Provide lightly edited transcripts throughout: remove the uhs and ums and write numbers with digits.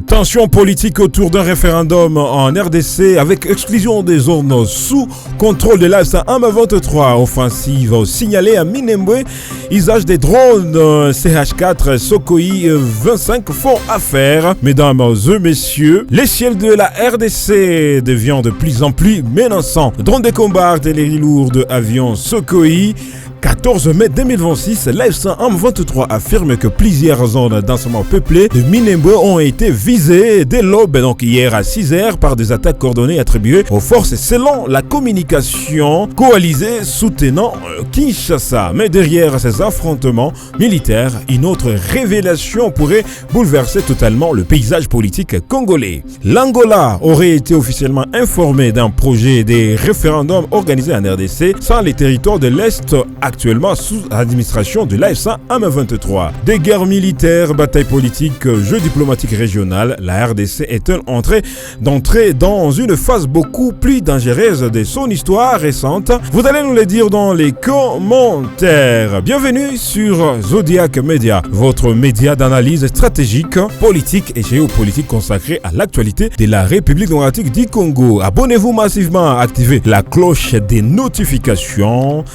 Tension politique autour d'un référendum en RDC avec exclusion des zones sous contrôle de l'AFSA M23. Offensive signalée à Minembwe. Usage des drones CH4 Sukhoi 25 font affaire. Mesdames et messieurs, les ciels de la RDC deviennent de plus en plus menaçants. Drones de combat, artillerie lourde, avions Sukhoi. 14 mai 2026, l'AFSA M23 affirme que plusieurs zones densément peuplées de Minembwe ont été visées dès l'aube, donc hier à 6h, par des attaques coordonnées attribuées aux forces selon la communication coalisée soutenant Kinshasa. Mais derrière ces affrontements militaires, une autre révélation pourrait bouleverser totalement le paysage politique congolais. L'Angola aurait été officiellement informé d'un projet de référendum organisé en RDC sans les territoires de l'Est actuellement sous administration de l'AFSA M23. Des guerres militaires, batailles politiques, jeux diplomatiques régionaux, la RDC est entrée dans une phase beaucoup plus dangereuse de son histoire récente. Vous allez nous le dire dans les commentaires. Bienvenue sur Zodiac Media, votre média d'analyse stratégique, politique et géopolitique consacré à l'actualité de la République démocratique du Congo. Abonnez-vous massivement, activez la cloche des notifications.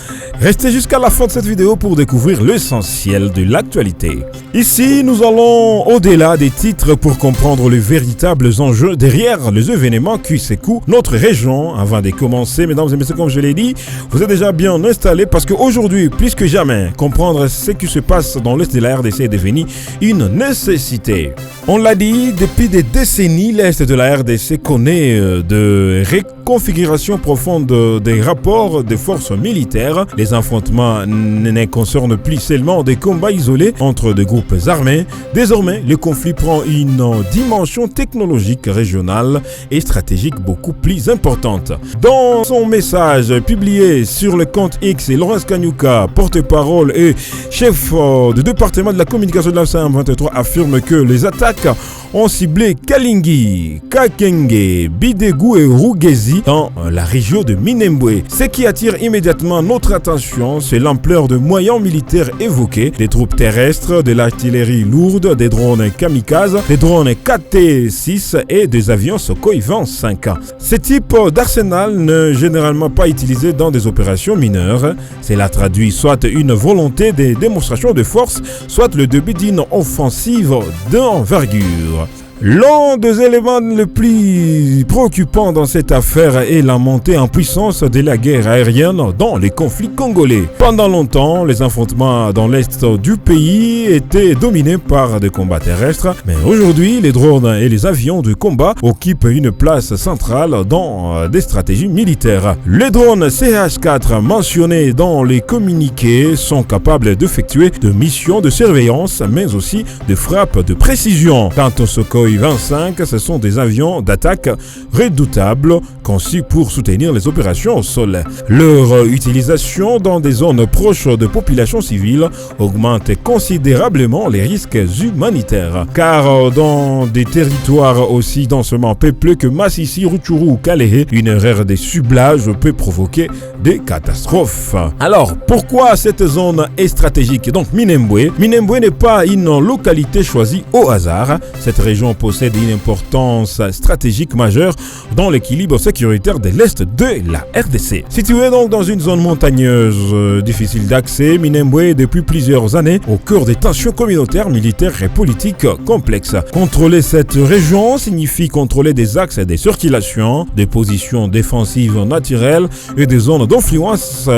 Restez jusqu'à la fin de cette vidéo pour découvrir l'essentiel de l'actualité. Ici, nous allons au-delà des titres pour comprendre les véritables enjeux derrière les événements qui secouent notre région. Avant de commencer, mesdames et messieurs, comme je l'ai dit, vous êtes déjà bien installés parce qu'aujourd'hui, plus que jamais, comprendre ce qui se passe dans l'Est de la RDC est devenu une nécessité. On l'a dit, depuis des décennies, l'Est de la RDC connaît de reconfigurations profondes des rapports des forces militaires. Les affrontements ne concernent plus seulement des combats isolés entre des groupes armés. Désormais, le conflit prend une dimension technologique régionale et stratégique beaucoup plus importante. Dans son message publié sur le compte X, Laurence Kanyuka, porte-parole et chef du département de la communication de l'AFSA M23, affirme que les attaques ont ciblé Kalingi, Kakenge, Bidegou et Rugezi dans la région de Minembwe. Ce qui attire immédiatement notre attention, c'est l'ampleur de moyens militaires évoqués, des troupes terrestres, de l'artillerie lourde, des drones kamikazes, des drones KT-6 et des avions Sukhoi 25. Ce type d'arsenal n'est généralement pas utilisé dans des opérations mineures. Cela traduit soit une volonté de démonstration de force, soit le début d'une offensive d'envergure. L'un des éléments les plus préoccupants dans cette affaire est la montée en puissance de la guerre aérienne dans les conflits congolais. Pendant longtemps, les affrontements dans l'est du pays étaient dominés par des combats terrestres, mais aujourd'hui, les drones et les avions de combat occupent une place centrale dans des stratégies militaires. Les drones CH4 mentionnés dans les communiqués sont capables d'effectuer des missions de surveillance, mais aussi de frappes de précision. Quant au Sukhoi 25, ce sont des avions d'attaque redoutables conçus pour soutenir les opérations au sol. Leur utilisation dans des zones proches de populations civiles augmente considérablement les risques humanitaires. Car dans des territoires aussi densément peuplés que Massissi, Rutshuru ou Kalehe, une erreur de ciblage peut provoquer des catastrophes. Alors, pourquoi cette zone est stratégique? Donc Minembwe n'est pas une localité choisie au hasard. Cette région possède une importance stratégique majeure dans l'équilibre sécuritaire de l'Est de la RDC. Située donc dans une zone montagneuse difficile d'accès, Minembwe est depuis plusieurs années au cœur des tensions communautaires, militaires et politiques complexes. Contrôler cette région signifie contrôler des axes de circulation, des positions défensives naturelles et des zones d'influence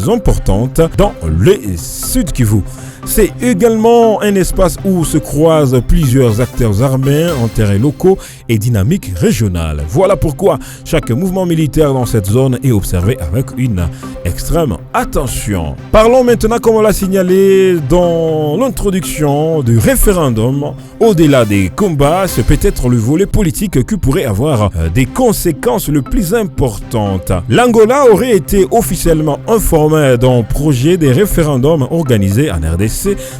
importantes dans le Sud Kivu. C'est également un espace où se croisent plusieurs acteurs armés, intérêts locaux et dynamiques régionales. Voilà pourquoi chaque mouvement militaire dans cette zone est observé avec une extrême attention. Parlons maintenant, comme on l'a signalé dans l'introduction, du référendum. Au-delà des combats, c'est peut-être le volet politique qui pourrait avoir des conséquences les plus importantes. L'Angola aurait été officiellement informé d'un projet de référendum organisé en RDC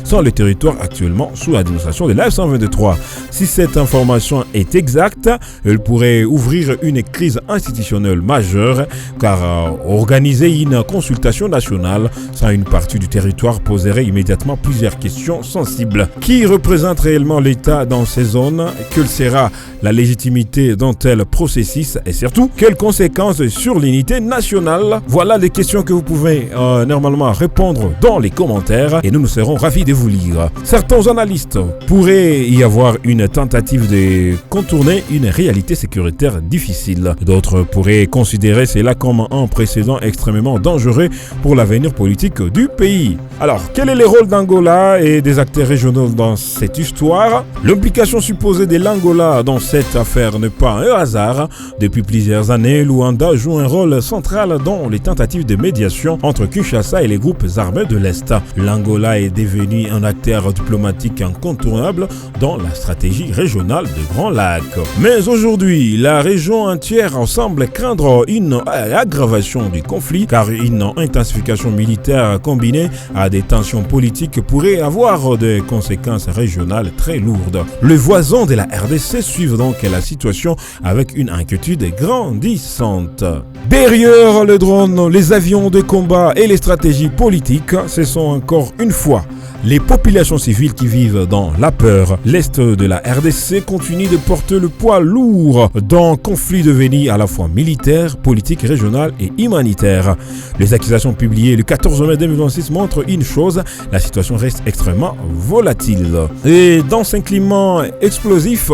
sur le territoire actuellement sous l'administration de l'AFSA M23. Si cette information est exacte, elle pourrait ouvrir une crise institutionnelle majeure car organiser une consultation nationale sans une partie du territoire poserait immédiatement plusieurs questions sensibles. Qui représente réellement les l'État dans ces zones, quelle sera la légitimité d'un tel processus et surtout quelles conséquences sur l'unité nationale. Voilà les questions que vous pouvez normalement répondre dans les commentaires et nous serons ravis de vous lire. Certains analystes pourraient y avoir une tentative de contourner une réalité sécuritaire difficile. D'autres pourraient considérer cela comme un précédent extrêmement dangereux pour l'avenir politique du pays. Alors, quel est le rôle d'Angola et des acteurs régionaux dans cette histoire? L'implication supposée de l'Angola dans cette affaire n'est pas un hasard. Depuis plusieurs années, Luanda joue un rôle central dans les tentatives de médiation entre Kinshasa et les groupes armés de l'Est. L'Angola est devenu un acteur diplomatique incontournable dans la stratégie régionale de Grand Lac. Mais aujourd'hui, la région entière semble craindre une aggravation du conflit car une intensification militaire combinée à des tensions politiques pourrait avoir des conséquences régionales très lourdes. Les voisins de la RDC suivent donc la situation avec une inquiétude grandissante. Derrière le drone, les avions de combat et les stratégies politiques, ce sont encore une fois les populations civiles qui vivent dans la peur. L'Est de la RDC continue de porter le poids lourd d'un conflit devenu à la fois militaire, politique, régional et humanitaire. Les accusations publiées le 14 mai 2026 montrent une chose, la situation reste extrêmement volatile. Et dans ce climat explosif,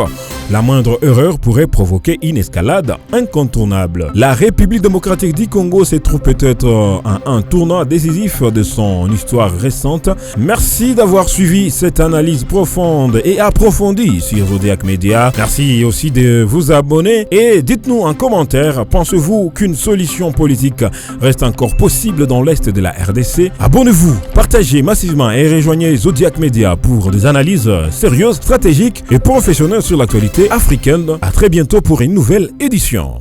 la moindre erreur pourrait provoquer une escalade incontournable. La République démocratique du Congo se trouve peut-être à un tournant décisif de son histoire récente. Merci d'avoir suivi cette analyse profonde et approfondie sur Zodiac Media. Merci aussi de vous abonner et dites-nous en commentaire, pensez-vous qu'une solution politique reste encore possible dans l'Est de la RDC? Abonnez-vous, partagez massivement et rejoignez Zodiac Media pour des analyses sérieuses, stratégiques et professionnelles sur l'actualité africaine. À très bientôt pour une nouvelle édition.